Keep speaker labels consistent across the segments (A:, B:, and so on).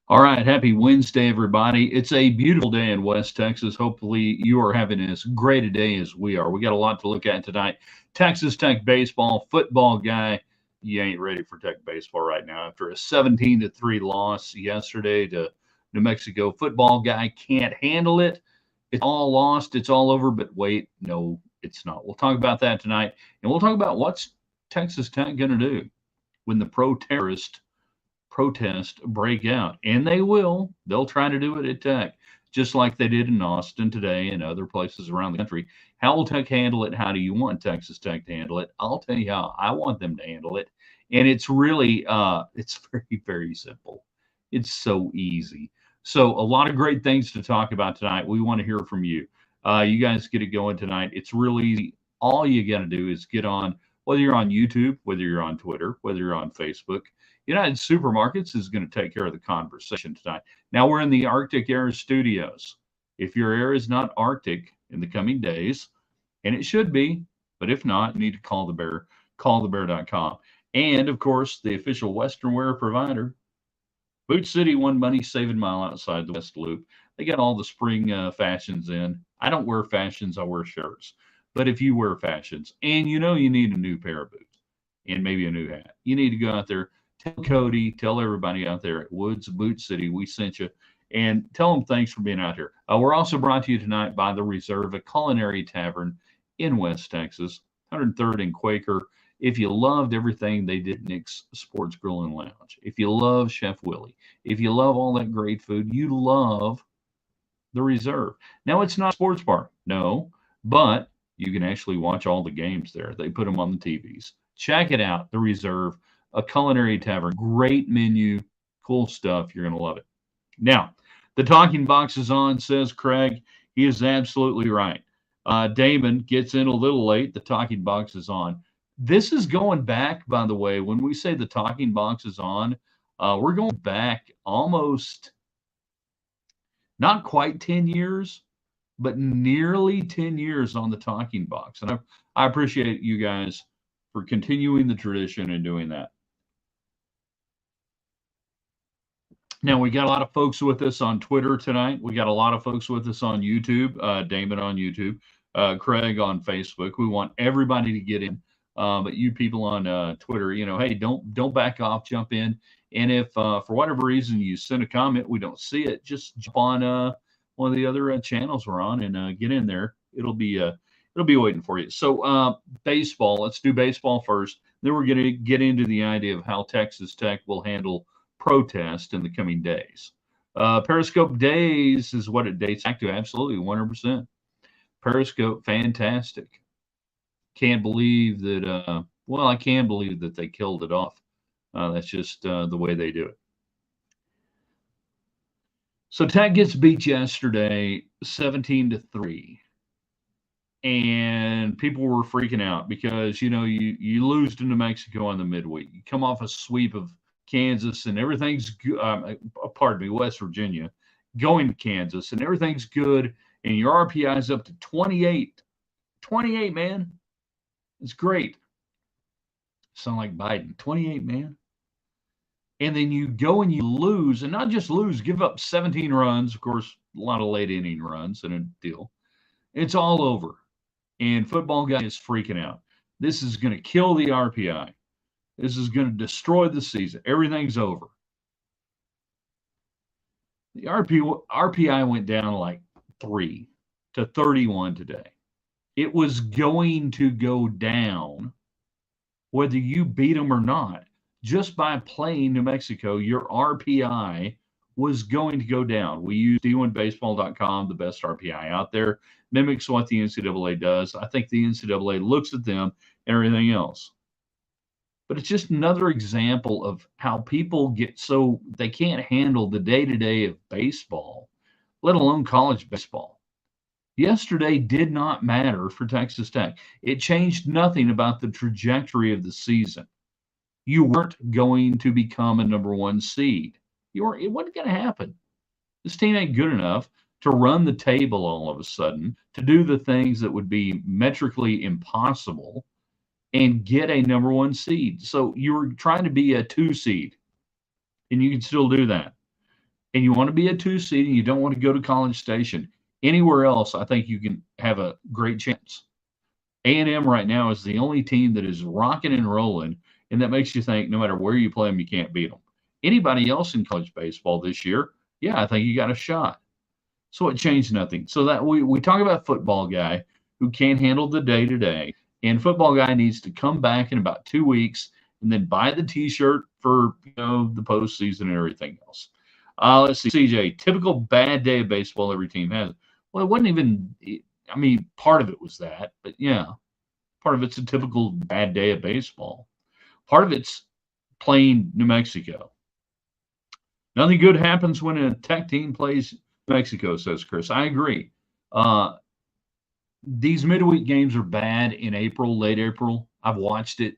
A: All right, happy Wednesday, everybody. It's a beautiful day in West Texas. Hopefully, you are having as great a day as we are. We got a lot to look at tonight. Texas Tech baseball, football guy. You ain't ready for Tech baseball right now. After a 17-3 loss yesterday to New Mexico, football guy can't handle it. It's all lost. It's all over. But wait, no, it's not. We'll talk about that tonight, and we'll talk about what's Texas Tech going to do when the pro-terrorist protest break out. And they will. They'll try to do it at Tech, just like they did in Austin today and other places around the country. How will Tech handle it? How do you want Texas Tech to handle it? I'll tell you how I want them to handle it. And it's really, it's very, very simple. It's so easy. So, a lot of great things to talk about tonight. We want to hear from you. You guys get it going tonight. It's really easy. All you got to do is get on, whether you're on YouTube, whether you're on Twitter, whether you're on Facebook. United Supermarkets is going to take care of the conversation tonight. Now we're in the Arctic Air Studios. If your air is not Arctic in the coming days, and it should be, but if not, you need to call the bear, callthebear.com. And of course, the official Western wear provider, Boot City, one money saving mile outside the West Loop. They got all the spring fashions in. I don't wear fashions, I wear shirts. But if you wear fashions and you know you need a new pair of boots and maybe a new hat, you need to go out there. Tell Cody, tell everybody out there at Woods Boot City we sent you, and tell them thanks for being out here. We're also brought to you tonight by the Reserve, a culinary tavern in West Texas, 103rd and Quaker. If you loved everything they did at Nick's Sports Grill and Lounge, if you love Chef Willie, if you love all that great food, you love the Reserve. Now, it's not a sports bar, no, but you can actually watch all the games there. They put them on the TVs. Check it out, the Reserve, a culinary tavern, great menu, cool stuff. You're going to love it. Now, the talking box is on, says Craig. He is absolutely right. Damon gets in a little late. The talking box is on. This is going back, by the way, when we say the talking box is on, we're going back almost not quite 10 years, but nearly 10 years on the talking box. And I appreciate you guys for continuing the tradition and doing that. Now, we got a lot of folks with us on Twitter tonight. We got a lot of folks with us on YouTube, Damon on YouTube, Craig on Facebook. We want everybody to get in. But you people on Twitter, hey, don't back off, jump in. And if for whatever reason you send a comment, we don't see it, just jump on one of the other channels we're on and get in there. It'll be waiting for you. So baseball, let's do baseball first. Then we're going to get into the idea of how Texas Tech will handle protest in the coming days. Periscope Days is what it dates back to. Absolutely, 100%. Periscope, fantastic. Can't believe that. Well, I can believe that they killed it off. That's just the way they do it. So Tech gets beat yesterday, 17-3, and people were freaking out because you lose to New Mexico on the midweek. You come off a sweep of Kansas, and everything's good. Pardon me, West Virginia, going to Kansas, and everything's good, and your RPI is up to 28. 28, man. It's great. Sound like Biden. 28, man. And then you go and you lose, and not just lose, give up 17 runs. Of course, a lot of late inning runs and a deal. It's all over. And football guy is freaking out. This is going to kill the RPI. This is going to destroy the season. Everything's over. The RPI went down like 3 to 31 today. It was going to go down whether you beat them or not. Just by playing New Mexico, your RPI was going to go down. We use D1Baseball.com, the best RPI out there, mimics what the NCAA does. I think the NCAA looks at them and everything else. But it's just another example of how people get so they can't handle the day-to-day of baseball, let alone college baseball. Yesterday did not matter for Texas Tech. It changed nothing about the trajectory of the season. You weren't going to become a number one seed. It wasn't going to happen. This team ain't good enough to run the table all of a sudden, to do the things that would be metrically impossible and get a number one seed. So you were trying to be a 2 seed, and you can still do that. and you want to be a 2 seed and you don't want to go to College Station, anywhere else, I think you can have a great chance. A&M right now is the only team that is rocking and rolling, and that makes you think no matter where you play them, you can't beat them. Anybody else in college baseball this year, yeah, I think you got a shot. So it changed nothing. So that we talk about football guy who can't handle the day to day, and football guy needs to come back in about 2 weeks and then buy the T-shirt for the postseason and everything else. Let's see, CJ. Typical bad day of baseball every team has. Well, it wasn't even. I mean, part of it was that, but yeah, part of it's a typical bad day of baseball. Part of it's playing New Mexico. Nothing good happens when a Tech team plays Mexico, says Chris. I agree. These midweek games are bad in April, late April. I've watched it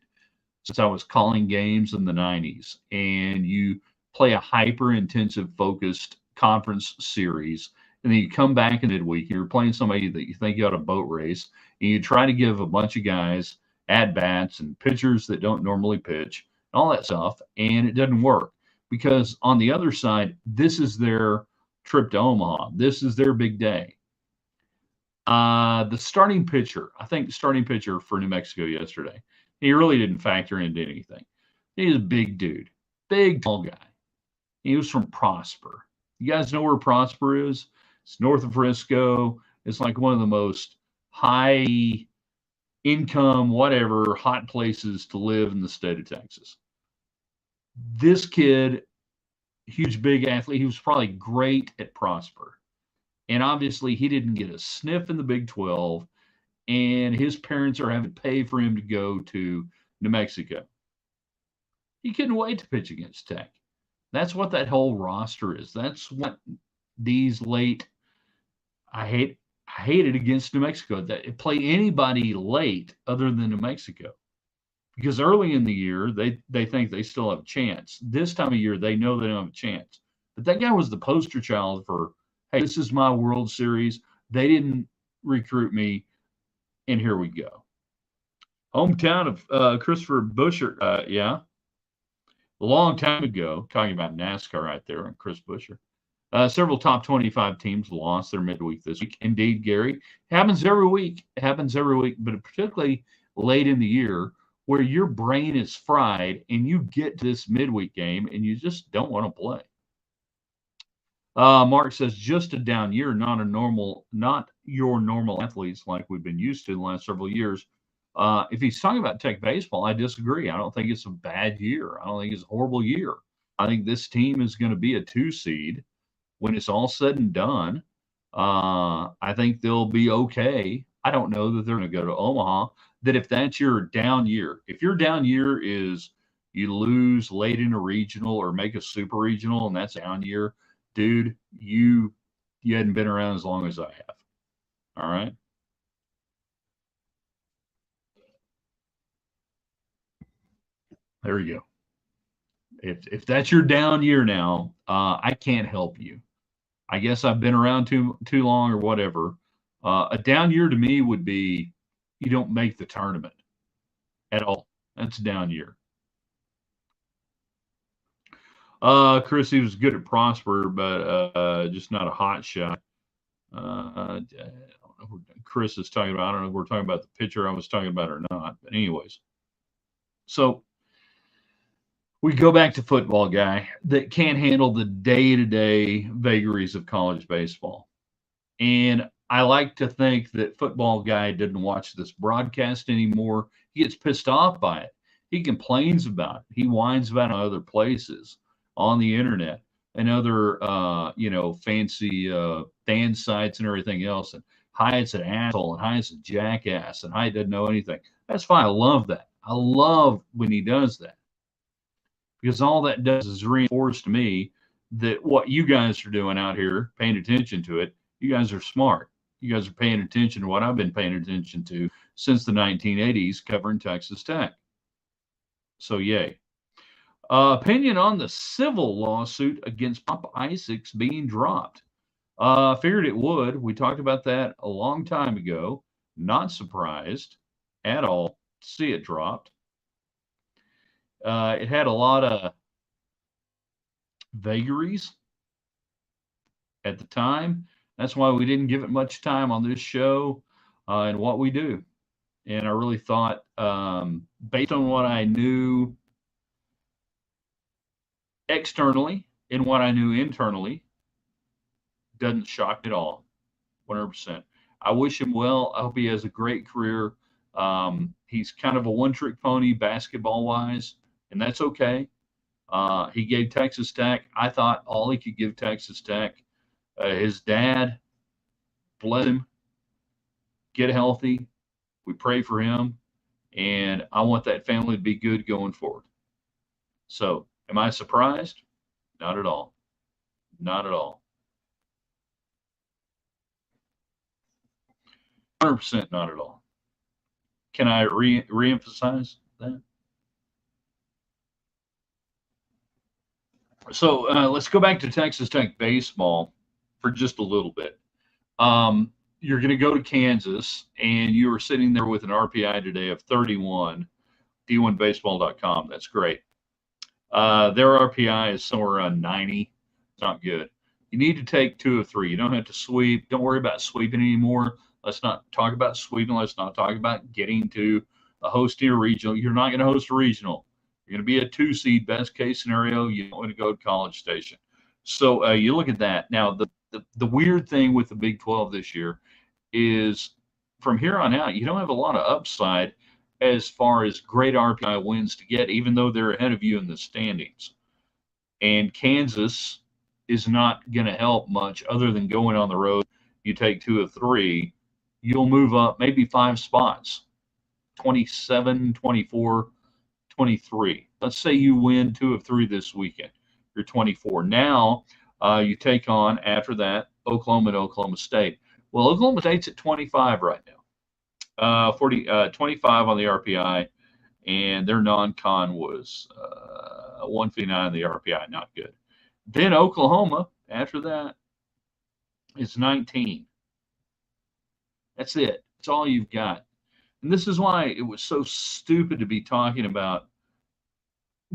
A: since I was calling games in the 90s. And you play a hyper intensive, focused conference series. And then you come back in midweek, you're playing somebody that you think you ought to boat race, and you try to give a bunch of guys at bats and pitchers that don't normally pitch, all that stuff, and it doesn't work because on the other side, this is their trip to Omaha. This is their big day. The starting pitcher, I think, starting pitcher for New Mexico yesterday, he really didn't factor into anything. He's a big dude, big, tall guy. He was from Prosper. You guys know where Prosper is? It's north of Frisco. It's like one of the most high income, whatever, hot places to live in the state of Texas. This kid, huge, big athlete, he was probably great at Prosper. And obviously, he didn't get a sniff in the Big 12, and his parents are having to pay for him to go to New Mexico. He couldn't wait to pitch against Tech. That's what that whole roster is. That's what these late. I hate it against New Mexico that play anybody late other than New Mexico, because early in the year they think they still have a chance. This time of year they know they don't have a chance. But that guy was the poster child for, hey, this is my World Series. They didn't recruit me, and here we go. Hometown of Christopher Buescher, yeah. A long time ago, talking about NASCAR right there, and Chris Buescher. Several top 25 teams lost their midweek this week. Indeed, Gary, happens every week. It happens every week, but particularly late in the year where your brain is fried and you get to this midweek game and you just don't want to play. Mark says just a down year, not your normal athletes like we've been used to in the last several years. If he's talking about Tech baseball, I disagree. I don't think it's a bad year. I don't think it's a horrible year. I think this team is going to be a 2 seed when it's all said and done. I think they'll be okay. I don't know that they're going to go to Omaha. That if that's your down year, if your down year is you lose late in a regional or make a super regional and that's a down year, dude, you hadn't been around as long as I have. All right. There you go. If that's your down year now, I can't help you. I guess I've been around too long or whatever. A down year to me would be you don't make the tournament at all. That's a down year. Chris, he was good at Prosper, but just not a hot shot. I don't know who Chris is talking about. I don't know if we're talking about the pitcher I was talking about or not. But anyways, so we go back to football guy that can't handle the day-to-day vagaries of college baseball. And I like to think that football guy didn't watch this broadcast anymore. He gets pissed off by it. He complains about it. He whines about it on other places on the internet and other, fancy fan sites and everything else. And Hyatt's an asshole and Hyatt's a jackass and Hyatt doesn't know anything. That's fine. I love that. I love when he does that, because all that does is reinforce to me that what you guys are doing out here, paying attention to it, you guys are smart. You guys are paying attention to what I've been paying attention to since the 1980s covering Texas Tech. So, yay. Opinion on the civil lawsuit against Pop Isaacs being dropped. Figured it would. We talked about that a long time ago. Not surprised at all to see it dropped. It had a lot of vagaries. at the time. That's why we didn't give it much time on this show and what we do. And I really thought, based on what I knew externally and what I knew internally, doesn't shock me at all. 100%. I wish him well. I hope he has a great career. He's kind of a one-trick pony basketball wise, and that's okay. He gave Texas Tech, I thought, all he could give Texas Tech. His dad, bless him, get healthy. We pray for him, and I want that family to be good going forward. So, am I surprised? Not at all. Not at all. 100% not at all. Can I reemphasize that? So let's go back to Texas Tech baseball for just a little bit. You're going to go to Kansas, and you were sitting there with an RPI today of 31, d1baseball.com. That's great. Their RPI is somewhere around 90. It's not good. You need to take 2 of 3. You don't have to sweep. Don't worry about sweeping anymore. Let's not talk about sweeping. Let's not talk about getting to a hosting a regional. You're not going to host a regional. You're going to be a 2 seed, best case scenario. You don't want to go to College Station. So you look at that. Now, the weird thing with the Big 12 this year is from here on out, you don't have a lot of upside as far as great RPI wins to get, even though they're ahead of you in the standings. And Kansas is not going to help much other than going on the road. You take 2 of 3, you'll move up maybe 5 spots, 27, 24, 23. Let's say you win 2 of 3 this weekend. You're 24. Now you take on, after that, Oklahoma and Oklahoma State. Well, Oklahoma State's at 25 right now. 25 on the RPI, and their non-con was 159 on the RPI. Not good. Then Oklahoma, after that, is 19. That's it. That's all you've got. And this is why it was so stupid to be talking about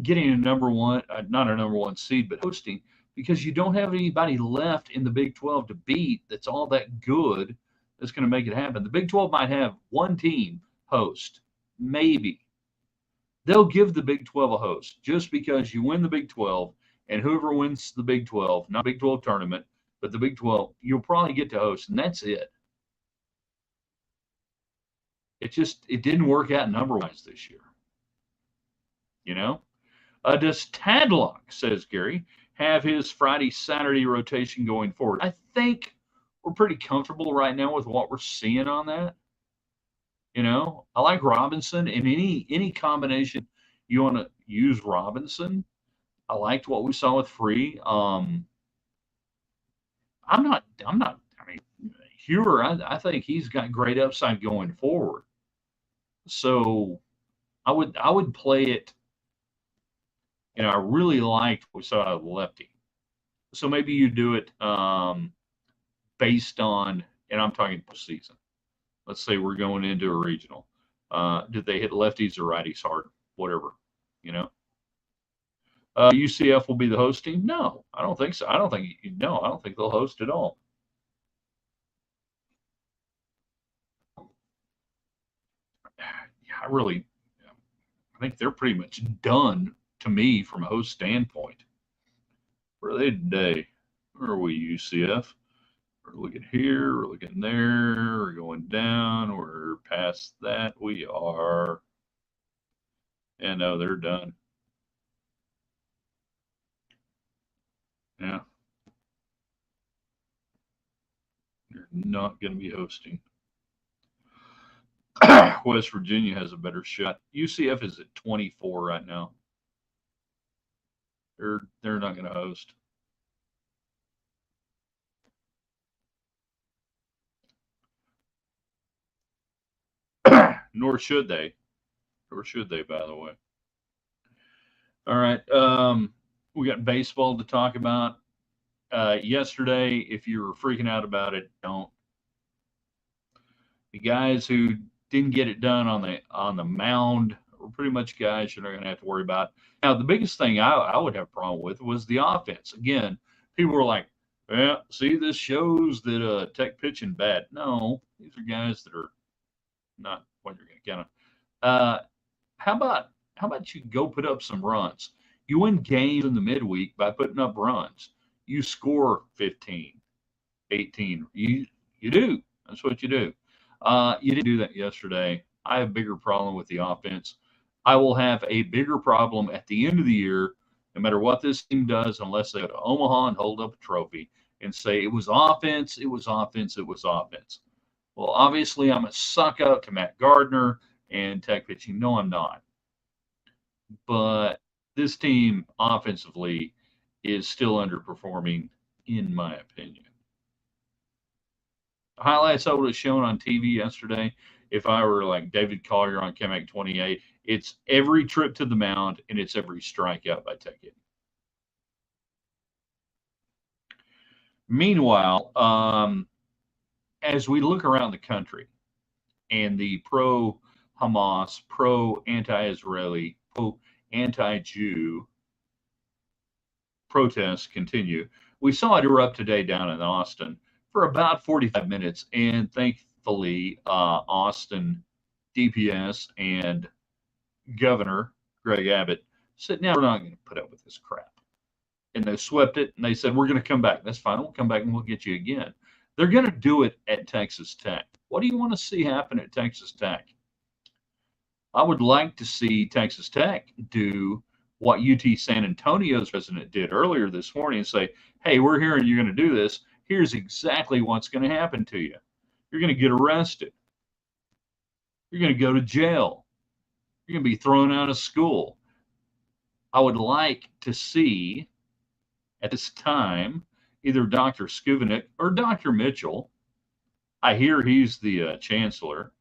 A: getting a number one, not a number 1 seed, but hosting, because you don't have anybody left in the Big 12 to beat that's all that good that's going to make it happen. The Big 12 might have 1 team host, maybe. They'll give the Big 12 a host just because you win the Big 12, and whoever wins the Big 12, not Big 12 tournament, but the Big 12, you'll probably get to host, and that's it. It didn't work out number-wise this year. You know? Does Tadlock, says Gary, have his Friday, Saturday rotation going forward? I think we're pretty comfortable right now with what we're seeing on that. You know, I like Robinson, and any combination you want to use Robinson. I liked what we saw with Free. I'm not. I mean, Hewer, I think he's got great upside going forward. So I would play it. You know, I really liked what we saw out of the lefty. So maybe you do it based on, and I'm talking postseason. Let's say we're going into a regional. Did they hit lefties or righties hard? Whatever, you know. UCF will be the host team? No, I don't think so. I don't think they'll host at all. Yeah, I think they're pretty much done to me from a host standpoint. Where are they today? Where are we, UCF? We're looking here, we're looking there, we're going down, we're past that. We are. Yeah, no, they're done. Yeah. They're not going to be hosting. West Virginia has a better shot. UCF is at 24 right now. They're not going to host. Nor should they. Nor should they, by the way. All right. We got baseball to talk about. Yesterday, if you were freaking out about it, don't. The guys who didn't get it done on the mound were pretty much guys you're not going to have to worry about. Now, the biggest thing I would have a problem with was the offense. Again, people were like, Well, see, this shows that Tech pitching bad. No, these are guys that are not what you're going to count on. How about you go put up some runs? You win games in the midweek by putting up runs. You score 15, 18. You do. That's what you do. You didn't do that yesterday. I have a bigger problem with the offense. I will have a bigger problem at the end of the year, no matter what this team does, unless they go to Omaha and hold up a trophy and say it was offense, it was offense, it was offense. Well, obviously, I'm a suck up to Matt Gardner and Tech pitching. No, I'm not. But this team offensively is still underperforming, in my opinion. The highlights I would have shown on TV yesterday, if I were like David Collier on KMAC 28, it's every trip to the mound and it's every strikeout by Tech. Meanwhile, as we look around the country and the pro Hamas, pro anti Israeli, pro anti Jew protests continue, we saw it erupt today down in Austin for about 45 minutes. And thankfully, Austin DPS and Governor Greg Abbott said, "Now we're not going to put up with this crap." And they swept it and they said, "We're going to come back. That's fine. We'll come back and we'll get you again." They're going to do it at Texas Tech. What do you want to see happen at Texas Tech? I would like to see Texas Tech do what UT San Antonio's president did earlier this morning and say, "Hey, we're hearing you're going to do this. Here's exactly what's going to happen to you. You're going to get arrested. You're going to go to jail. You're going to be thrown out of school." I would like to see at this time either Dr. Skuvenik or Dr. Mitchell. I hear he's the chancellor,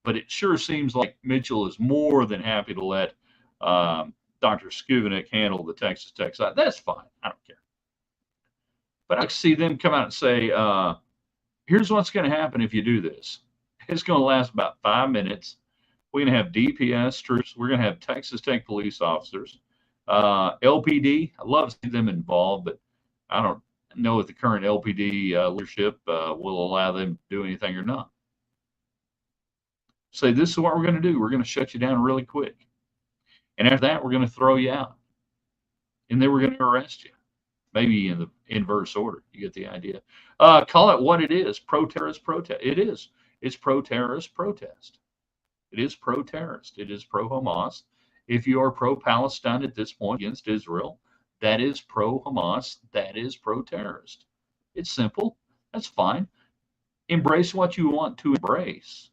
A: but it sure seems like Mitchell is more than happy to let Dr. Skuvenik handle the Texas Tech side. That's fine. I don't care. But I see them come out and say, here's what's going to happen if you do this. It's going to last about 5 minutes. We're going to have DPS troops. We're going to have Texas Tech police officers. LPD, I love to see them involved, but I don't know if the current LPD leadership will allow them to do anything or not. Say, this is what we're going to do. We're going to shut you down really quick. And after that, we're going to throw you out. And then we're going to arrest you. Maybe in the inverse order. You get the idea. Call it what it is. Pro-terrorist protest. It is. It's pro-terrorist protest. It is pro-terrorist. It is pro-Hamas. If you are pro-Palestine at this point against Israel, that is pro-Hamas. That is pro-terrorist. It's simple. That's fine. Embrace what you want to embrace.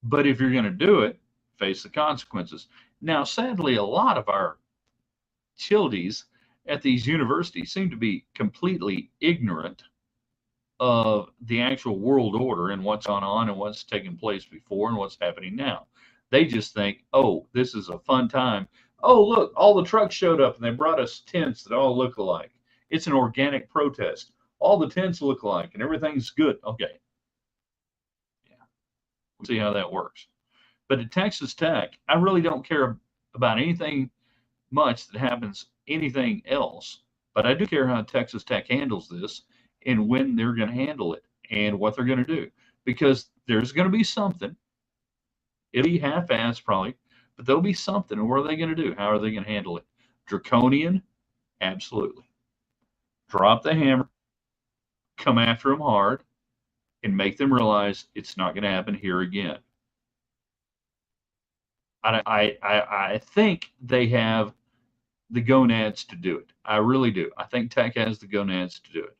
A: But if you're going to do it, face the consequences. Now, sadly, a lot of our childies at these universities seem to be completely ignorant of the actual world order and what's gone on and what's taken place before and what's happening now. They just think, oh, this is a fun time. Oh, look, all the trucks showed up and they brought us tents that all look alike. It's an organic protest. All the tents look alike and everything's good. Okay. Yeah. We'll see how that works. But at Texas Tech, I really don't care about anything much that happens, anything else. But I do care how Texas Tech handles this and when they're going to handle it and what they're going to do. Because there's going to be something. It'll be half-assed probably, but there'll be something. And what are they going to do? How are they going to handle it? Draconian? Absolutely. Drop the hammer, come after them hard, and make them realize it's not going to happen here again. I think they have the gonads to do it. I really do. I think Tech has the gonads to do it.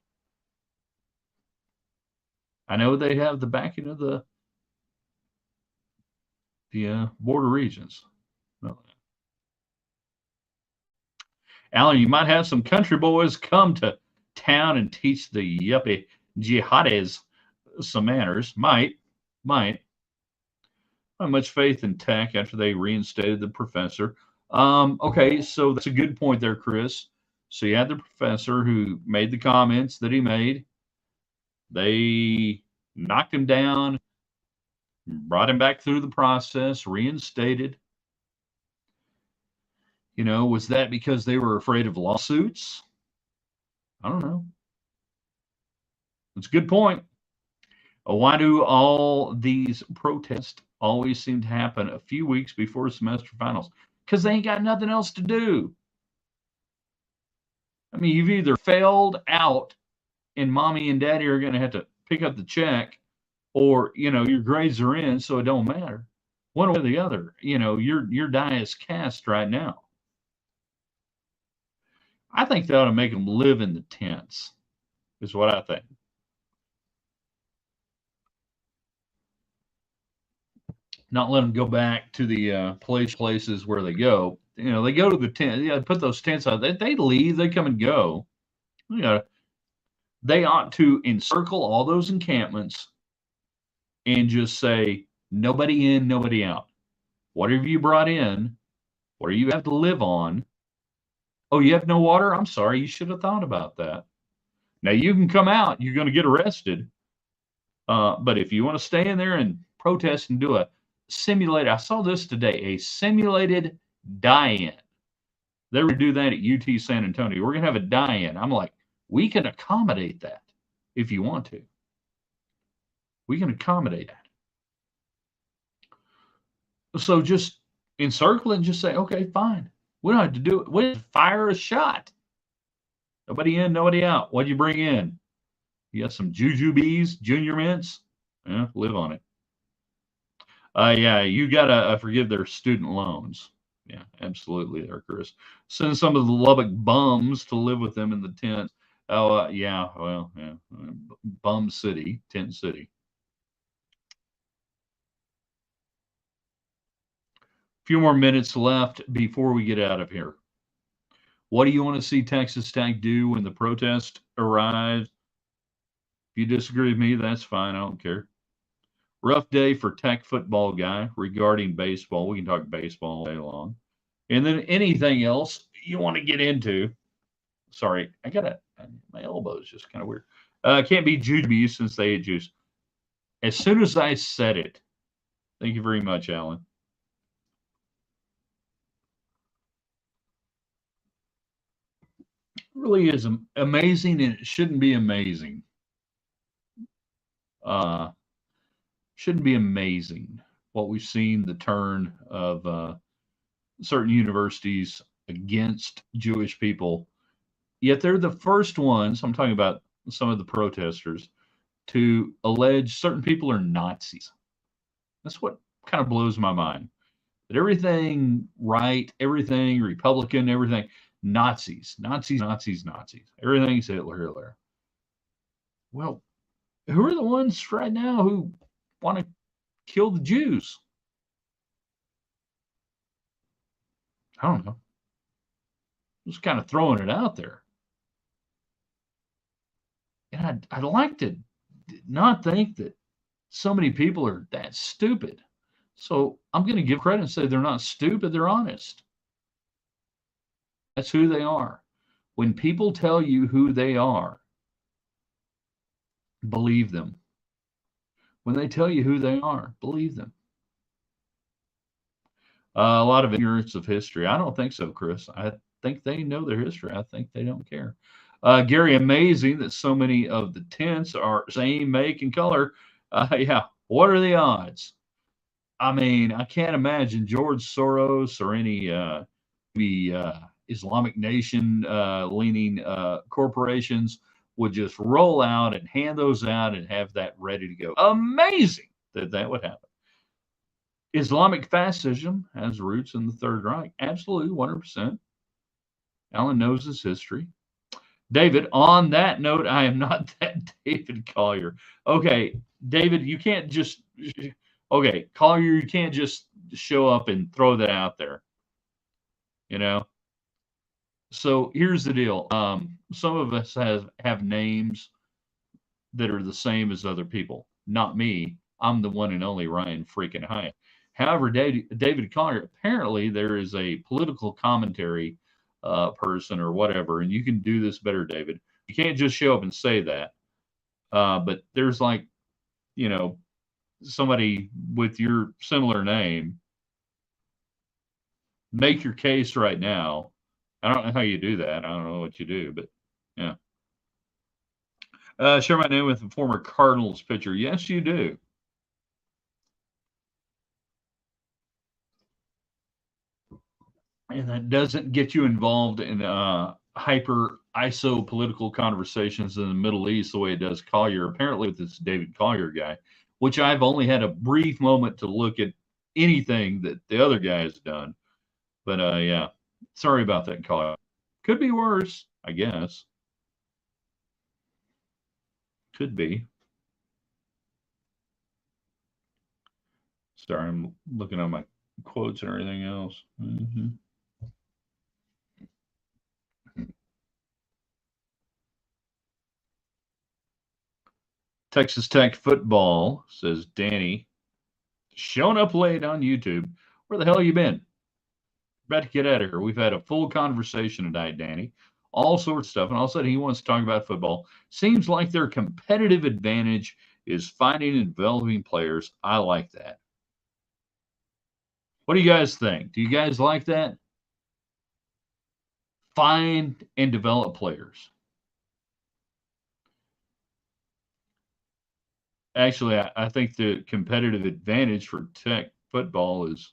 A: I know they have the backing of the border regions. Alan, you might have some country boys come to town and teach the yuppie jihadis some manners. Might. Not much faith in Tech after they reinstated the professor. Okay, so that's a good point there, Chris. So you had the professor who made the comments that he made. They knocked him down, brought him back through the process, reinstated. Was that because they were afraid of lawsuits? I don't know. It's a good point. Why do all these protests always seem to happen a few weeks before semester finals? Because they ain't got nothing else to do. I mean, you've either failed out and mommy and daddy are going to have to pick up the check, or, your grades are in, so it don't matter. One way or the other, your die is cast right now. I think they ought to make them live in the tents, is what I think. Not let them go back to the places where they go. They go to the tent. Yeah, put those tents out. They leave. They come and go. They ought to encircle all those encampments and just say, nobody in, nobody out. Whatever you brought in, what do you have to live on? Oh, you have no water? I'm sorry. You should have thought about that. Now you can come out. You're going to get arrested. But if you want to stay in there and protest and do a simulated, I saw this today, a simulated die-in. They're going to do that at UT San Antonio. We're going to have a die-in. I'm like, we can accommodate that if you want to. We can accommodate that. So just encircle it and just say, okay, fine. We don't have to do it. We have to fire a shot. Nobody in, nobody out. What'd you bring in? You got some jujubes, junior mints? Yeah, live on it. Yeah, you got to forgive their student loans. Yeah, absolutely there, Chris. Send some of the Lubbock bums to live with them in the tent. Oh, yeah, well, yeah. Bum city, tent city. A few more minutes left before we get out of here. What do you want to see Texas Tech do when the protest arrives? If you disagree with me, that's fine. I don't care. Rough day for Tech football guy regarding baseball. We can talk baseball all day long. And then anything else you want to get into. Sorry, my elbow is just kind of weird. Can't be jujube since they ate juice. As soon as I said it, thank you very much, Alan. It really is amazing, and it shouldn't be amazing. Shouldn't be amazing what we've seen, the turn of certain universities against Jewish people. Yet they're the first ones, I'm talking about some of the protesters, to allege certain people are Nazis. That's what kind of blows my mind. That everything right, everything Republican, everything Nazis, Nazis, Nazis, Nazis. Everything's Hitler. Well, who are the ones right now who want to kill the Jews? I don't know. Just kind of throwing it out there. And I'd like to not think that so many people are that stupid. So I'm going to give credit and say they're not stupid, they're honest. That's who they are. When people tell you who they are, believe them. When they tell you who they are, believe them. A lot of ignorance of history. I don't think so, Chris. I think they know their history. I think they don't care. Gary, amazing that so many of the tents are same make and color. Yeah, what are the odds? I mean, I can't imagine George Soros or any Islamic nation leaning corporations would just roll out and hand those out and have that ready to go. Amazing that would happen. Islamic fascism has roots in the Third Reich. Absolutely, 100%. Alan knows his history. David, on that note, I am not that David Collier. Okay, David, you can't just, okay, Collier, you can't just show up and throw that out there. So here's the deal. Some of us have names that are the same as other people. Not me. I'm the one and only Ryan freaking Hyatt. However, David Collier, apparently there is a political commentary person or whatever, and you can do this better, David. You can't just show up and say that. But there's somebody with your similar name. Make your case right now. I don't know how you do that. I don't know what you do, but yeah. Share my name with a former Cardinals pitcher. Yes, you do. And that doesn't get you involved in hyper ISO political conversations in the Middle East the way it does Collier. Apparently, with this David Collier guy, which I've only had a brief moment to look at anything that the other guy has done. But yeah, sorry about that, Collier. Could be worse, I guess. Could be. Sorry, I'm looking at my quotes and everything else. Mm-hmm. Texas Tech football, says Danny, showing up late on YouTube. Where the hell you been? About to get out of here. We've had a full conversation tonight, Danny. All sorts of stuff. And all of a sudden, he wants to talk about football. Seems like their competitive advantage is finding and developing players. I like that. What do you guys think? Do you guys like that? Find and develop players. Actually, I think the competitive advantage for Tech football is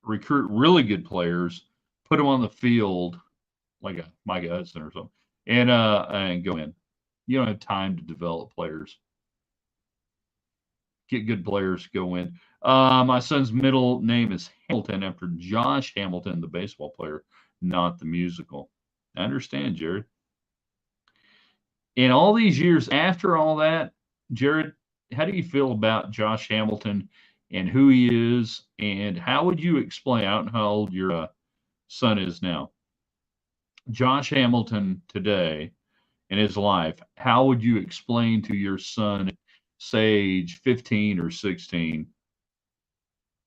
A: recruit really good players, put them on the field like a Micah Hudson or something, and go in. You don't have time to develop players. Get good players, go in. My son's middle name is Hamilton after Josh Hamilton, the baseball player, not the musical. I understand, Jared. In all these years after all that, Jared, how do you feel about Josh Hamilton and who he is, and how would you explain out how old your son is now? Josh Hamilton today in his life, how would you explain to your son, say age 15 or 16,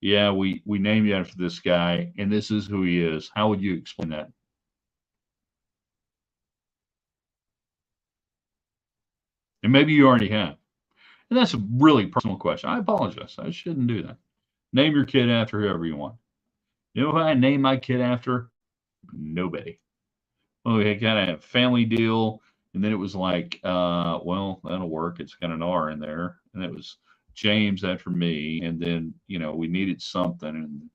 A: yeah, we named you after this guy, and this is who he is? How would you explain that? And maybe you already have. And that's a really personal question. I apologize. I shouldn't do that. Name your kid after whoever you want. You know who I named my kid after? Nobody. Oh, we had kind of a family deal, and then it was like, well, that'll work. It's got an R in there, and it was James after me, and then we needed something, and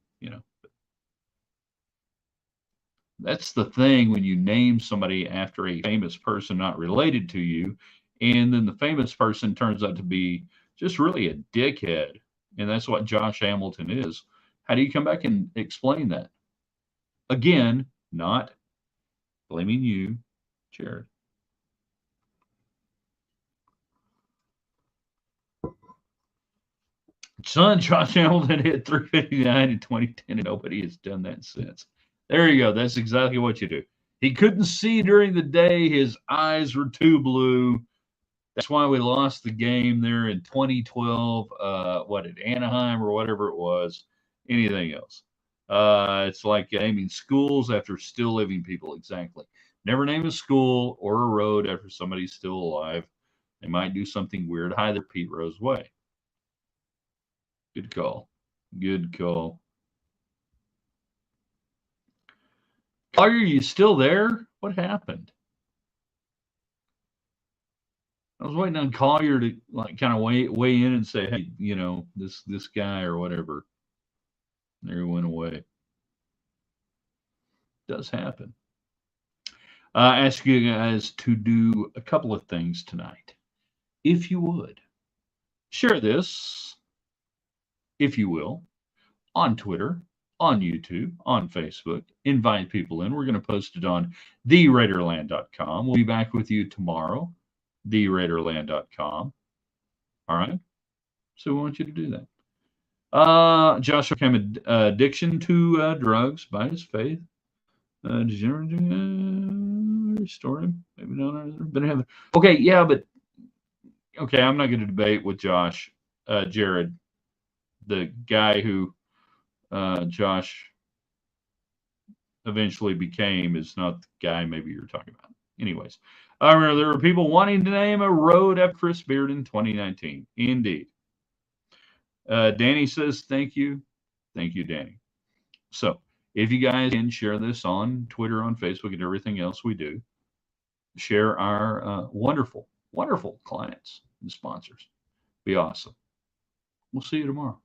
A: that's the thing when you name somebody after a famous person not related to you, and then the famous person turns out to be just really a dickhead, and that's what Josh Hamilton is. How do you come back and explain that? Again, not blaming you, Jared. Son, Josh Hamilton hit 359 in 2010, and nobody has done that since. There you go. That's exactly what you do. He couldn't see during the day. His eyes were too blue. That's why we lost the game there in 2012. What at Anaheim or whatever it was. Anything else? It's like naming schools after still living people. Exactly. Never name a school or a road after somebody's still alive. They might do something weird. Hi there, Pete Rose Way. Good call. Good call. Are you still there? What happened? I was waiting on Collier to like kind of weigh in and say, hey, this guy or whatever. There he went away. Does happen. Ask you guys to do a couple of things tonight. If you would, share this, if you will, on Twitter, on YouTube, on Facebook. Invite people in. We're going to post it on theraiderland.com. We'll be back with you tomorrow, theraiderland.com. All right. So we want you to do that. Joshua became addiction to drugs by his faith. Did you ever restore him? Maybe not. Okay, yeah, but okay, I'm not going to debate with Josh, Jared, the guy who Josh eventually became is not the guy maybe you're talking about. Anyways, I remember there were people wanting to name a road after Chris Beard in 2019. Indeed. Danny says, thank you. Thank you, Danny. So if you guys can share this on Twitter, on Facebook, and everything else we do, share our wonderful, wonderful clients and sponsors. Be awesome. We'll see you tomorrow.